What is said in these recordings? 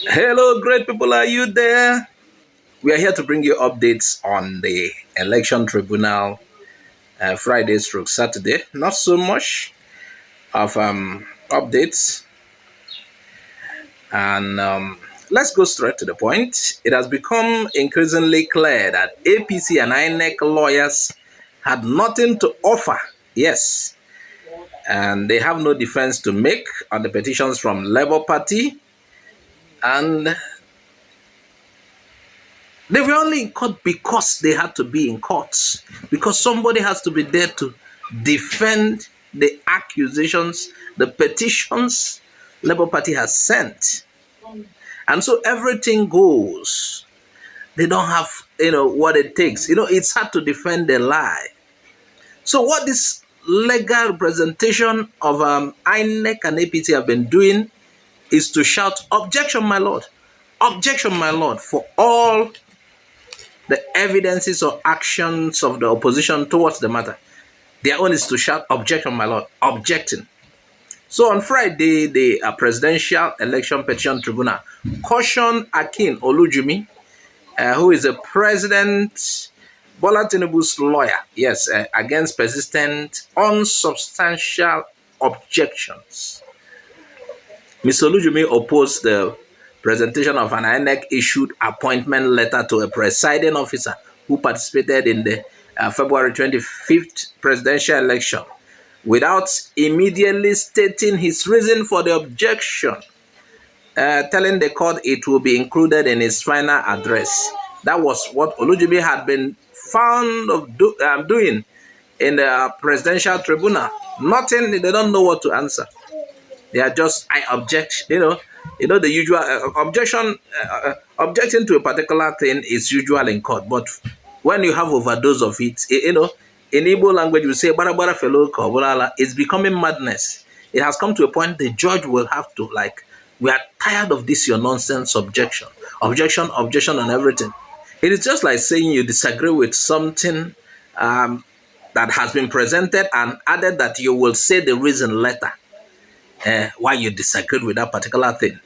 Hello, great people. Are you there? We are here to bring you updates on the Election Tribunal Friday stroke Saturday. Not so much of updates. And let's go straight to the point. It has become increasingly clear that APC and INEC lawyers had nothing to offer. Yes. And they have no defense to make on the petitions from Labour Party. And they were only in court because they had to be in court. Because somebody has to be there to defend the accusations, the petitions Labour Party has sent. And so everything goes. They don't have, what it takes. It's hard to defend the lie. So what this legal representation of INEC and APC have been doing is to shout, "Objection, my lord. Objection, my lord," for all the evidences or actions of the opposition towards the matter. Their own is to shout, "Objection, my lord," objecting. So on Friday, the Presidential Election Petition Tribunal cautioned Akin Olujimi, who is the President Bola Tinubu's lawyer, yes, against persistent, unsubstantial objections. Mr. Olujimi opposed the presentation of an INEC-issued appointment letter to a presiding officer who participated in the February 25th presidential election without immediately stating his reason for the objection, telling the court it will be included in his final address. That was what Olujimi had been found of doing in the presidential tribunal. Nothing, they don't know what to answer. They are just, I object, the usual objection, objecting to a particular thing is usual in court. But when you have overdose of it, in Igbo language, we say, "Bara bara fellow ko," it's becoming madness. It has come to a point the judge will have to, we are tired of this, your nonsense objection, and everything. It is just like saying you disagree with something that has been presented and added that you will say the reason later. Why you disagreed with that particular thing.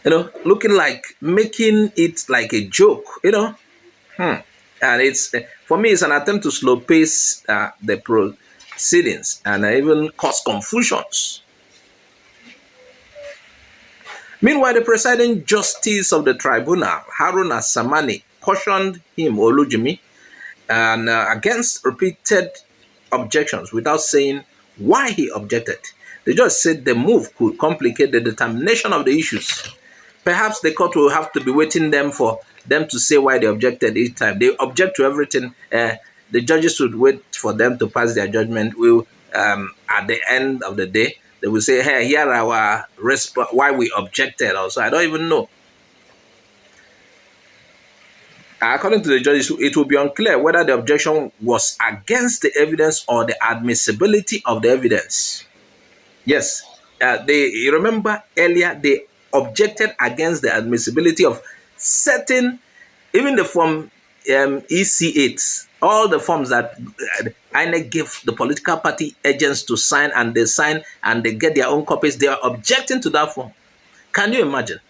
Looking like making it like a joke, And it's, for me, it's an attempt to slow pace the proceedings and even cause confusions. Meanwhile, the presiding justice of the tribunal, Haruna Samani, cautioned him, Olujimi, and against repeated objections without saying why he objected. The judge said the move could complicate the determination of the issues. Perhaps the court will have to be waiting for them to say why they objected each time. They object to everything. The judges should wait for them to pass their judgment. At the end of the day, they will say, "Hey, here are our why we objected." Also, I don't even know. According to the judges, it will be unclear whether the objection was against the evidence or the admissibility of the evidence. Yes, you remember earlier they objected against the admissibility of certain, even the form EC8, all the forms that INEC gave the political party agents to sign, and they sign and they get their own copies. They are objecting to that form. Can you imagine?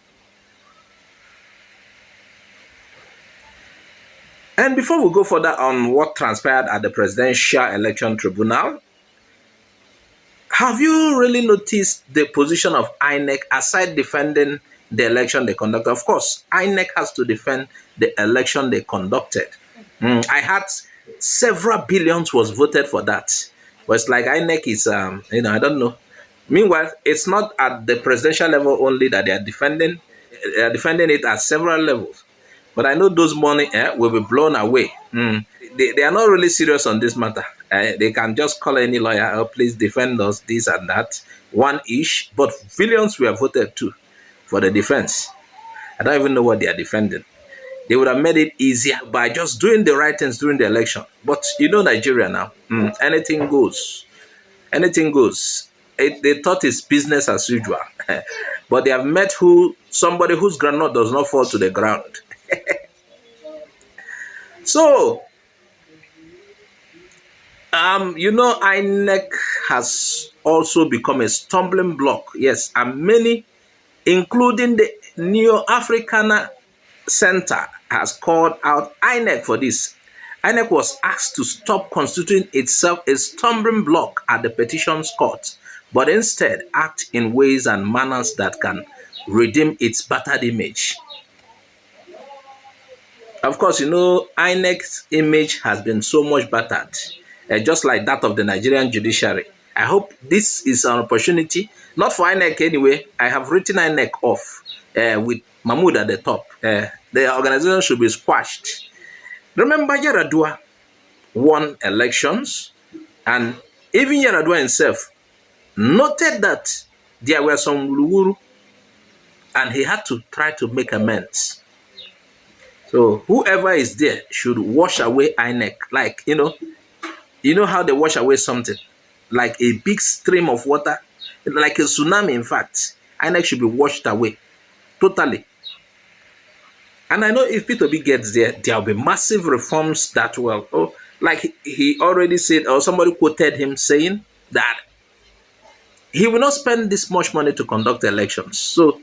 And before we go further on what transpired at the Presidential Election Tribunal, have you really noticed the position of INEC aside defending the election they conducted? Of course, INEC has to defend the election they conducted. I had several billions was voted for that. But it's like INEC is, I don't know. Meanwhile, it's not at the presidential level only that they are defending. They are defending it at several levels. But I know those money will be blown away. They are not really serious on this matter. They can just call any lawyer, "Oh, please defend us," this and that, one ish. But billions were voted too for the defense. I don't even know what they are defending. They would have made it easier by just doing the right things during the election. But Nigeria now, anything goes. Anything goes. They thought it's business as usual. But they have met somebody whose groundnut does not fall to the ground. So, INEC has also become a stumbling block. Yes, and many including the Neo-Africana Center, has called out INEC for this. INEC was asked to stop constituting itself a stumbling block at the petitions court, but instead act in ways and manners that can redeem its battered image. Of course, INEC's image has been so much battered, just like that of the Nigerian judiciary. I hope this is an opportunity, not for INEC anyway. I have written INEC off with Mahmoud at the top. The organization should be squashed. Remember, Yaradua won elections, and even Yaradua himself noted that there were some wuru, and he had to try to make amends. So whoever is there should wash away INEC. Like, you know how they wash away something? Like a big stream of water, like a tsunami, in fact. INEC should be washed away totally. And I know if P2B gets there, there will be massive reforms that will, like he already said, or somebody quoted him saying that he will not spend this much money to conduct elections. So,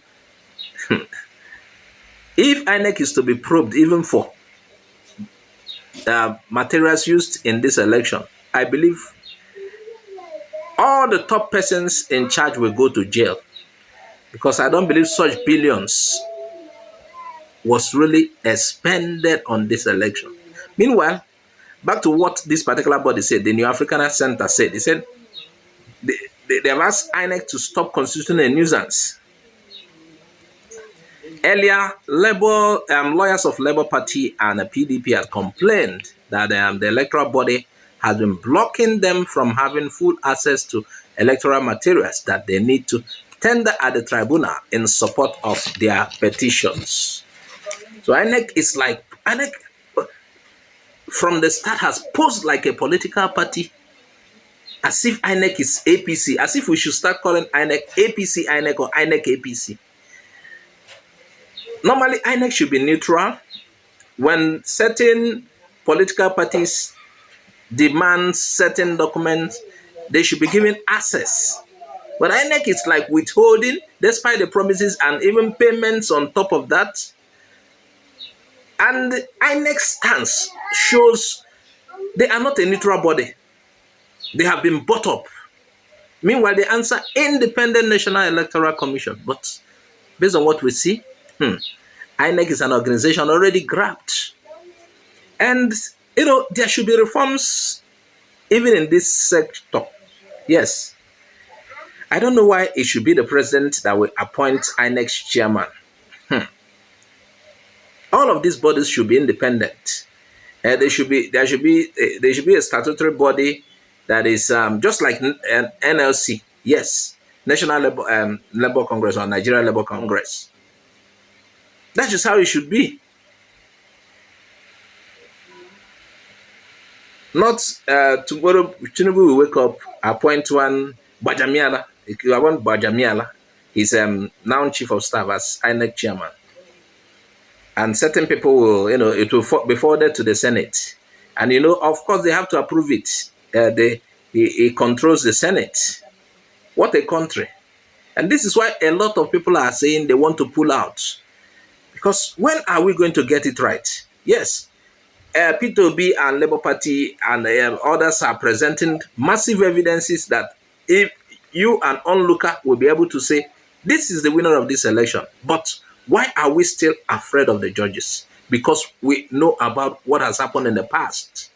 if INEC is to be probed even for materials used in this election, I believe all the top persons in charge will go to jail, because I don't believe such billions was really expended on this election. Meanwhile, back to what this particular body said, the New African Center said, they said they have asked INEC to stop constituting a nuisance. Earlier, lawyers of Labour Party and the PDP had complained that the electoral body has been blocking them from having full access to electoral materials that they need to tender at the tribunal in support of their petitions. So INEC from the start has posed like a political party, as if INEC is APC, as if we should start calling INEC APC INEC or INEC APC. Normally, INEC should be neutral. When certain political parties demand certain documents, they should be given access. But INEC is like withholding, despite the promises and even payments on top of that. And the INEC stance shows they are not a neutral body. They have been bought up. Meanwhile, they answer Independent National Electoral Commission. But based on what we see, INEC is an organization already grabbed. And, there should be reforms even in this sector. Yes. I don't know why it should be the president that will appoint INEC's chairman. All of these bodies should be independent. There should be a statutory body that is just like an NLC. Yes, National Labour Congress or Nigeria Labour Congress. That's just how it should be. Not tomorrow, Tinubu will wake up, appoint one Bajamiala. If you want Bajamiala, he's now chief of staff as INEC chairman. And certain people will, it will be forwarded to the Senate. And, of course, they have to approve it. He controls the Senate. What a country. And this is why a lot of people are saying they want to pull out. Because when are we going to get it right? Yes, P2B and Labour Party and others are presenting massive evidences that if you, an onlooker, will be able to say, this is the winner of this election. But why are we still afraid of the judges? Because we know about what has happened in the past.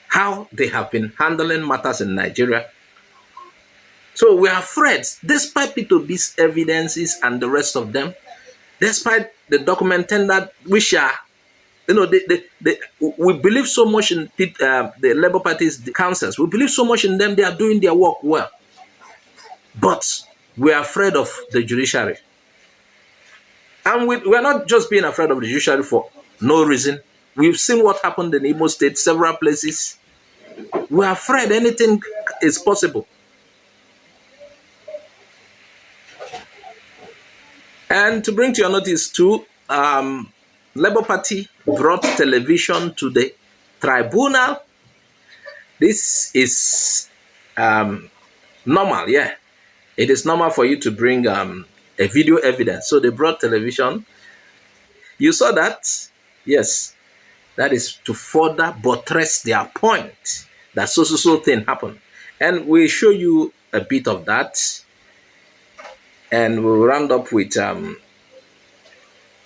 How they have been handling matters in Nigeria. So we are afraid, despite P2B's evidences and the rest of them, despite the document that we share, we believe so much in the Labour Party's councils. We believe so much in them. They are doing their work well. But we are afraid of the judiciary. And we are not just being afraid of the judiciary for no reason. We've seen what happened in Imo State, several places. We are afraid anything is possible. And to bring to your notice too, Labour Party brought television to the tribunal. This is normal, yeah. It is normal for you to bring a a video evidence. So they brought television. You saw that? Yes. That is to further buttress their point that so thing happened. And we'll show you a bit of that. And we'll round up with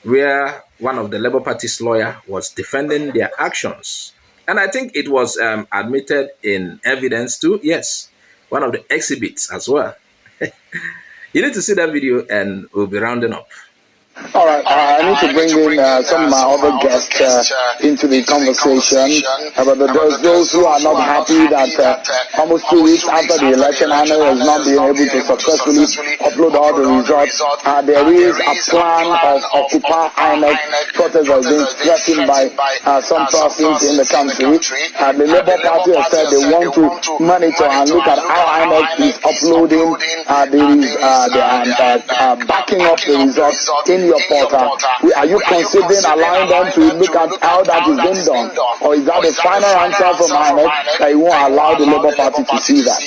where one of the Labour Party's lawyer was defending their actions. And I think it was admitted in evidence too. Yes, one of the exhibits as well. You need to see that video and we'll be rounding up. All right, I need to bring in some of my other guests into the conversation. But those who are not happy that almost 2 weeks after the election, INEC has not been able to successfully upload all the results. There is a plan of Occupy INEC protest that has been threatened by some persons in the country. The Labour Party has said they want to monitor and look at how INEC is uploading backing up the results in your portal. Are you considering allowing them to look at how that is being done? Or is that the final answer from INEC that you won't allow the Labour Party to see that?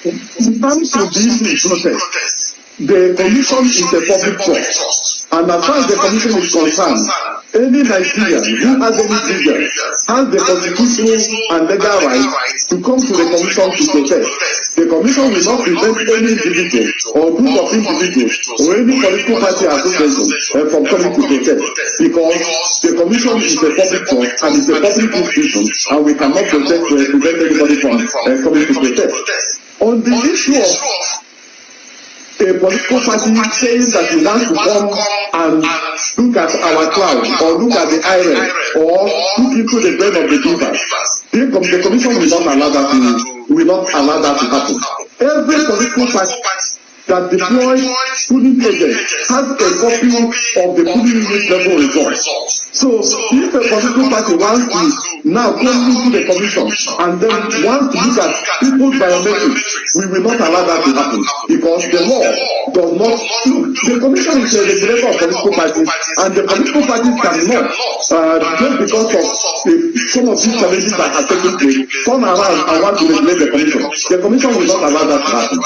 In terms of this protest, the commission is a public trust. And as far as the commission is concerned, any Nigerian who has any grievance has the constitutional and legal right to come to the commission to protest. The commission will not prevent any individual or group of individuals or any political party association from coming to protest, because the commission is a public trust and is a public institution, and we cannot protest to prevent anybody from coming to protest. On the issue of a political party saying that we want to come and look at our cloud or look at the IREN or look into the brain of the beavers, the commission will not allow that to happen. Every political party that deploys polling agents has a copy of the polling unit level results. So if a political party wants to now come into the commission and then wants to look at people's biometrics, we will not allow that to happen, because the law does not look. The commission is a regulator of political parties, and the political parties cannot, just because of some of these challenges that have taken place, turn around and want to regulate the commission. The commission will not allow that to happen.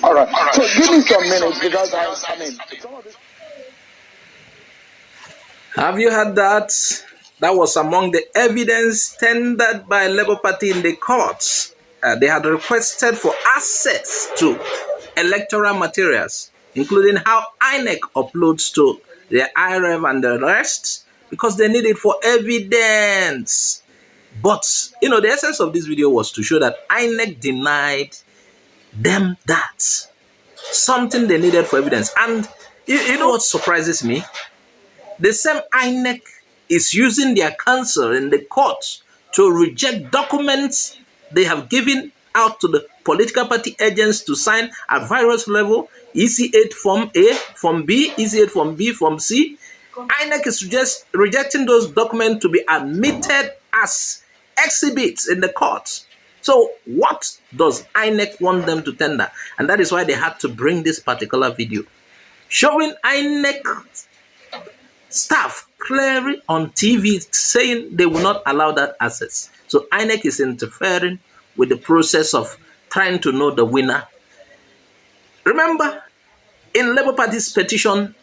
All right. So give me some minutes, because I mean, some of this. Have you heard that? That was among the evidence tendered by Labour Party in the courts. They had requested for access to electoral materials, including how INEC uploads to their IREV and the rest, because they need it for evidence. But, the essence of this video was to show that INEC denied them that. Something they needed for evidence. And you know what surprises me? The same INEC is using their counsel in the court to reject documents they have given out to the political party agents to sign at various level, EC8 Form A, Form B, EC8 Form B, Form C. INEC is rejecting those documents to be admitted as exhibits in the court. So what does INEC want them to tender? And that is why they had to bring this particular video, showing INEC staff clearly on TV saying they will not allow that access. So INEC is interfering with the process of trying to know the winner. Remember, in Labour Party's petition,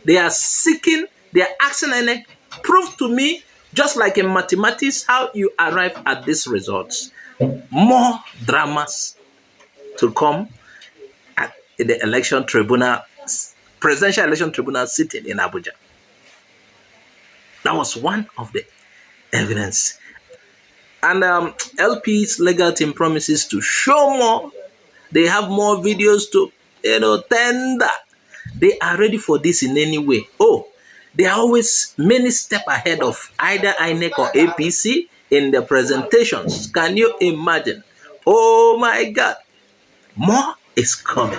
they are asking INEC, prove to me, just like in mathematics, how you arrive at these results. More dramas to come at the election tribunal, presidential election tribunal sitting in Abuja. That was one of the evidence. And LP's legal team promises to show more. They have more videos to, tender. They are ready for this in any way. Oh, they are always many steps ahead of either INEC or APC in their presentations. Can you imagine? Oh my God, more is coming.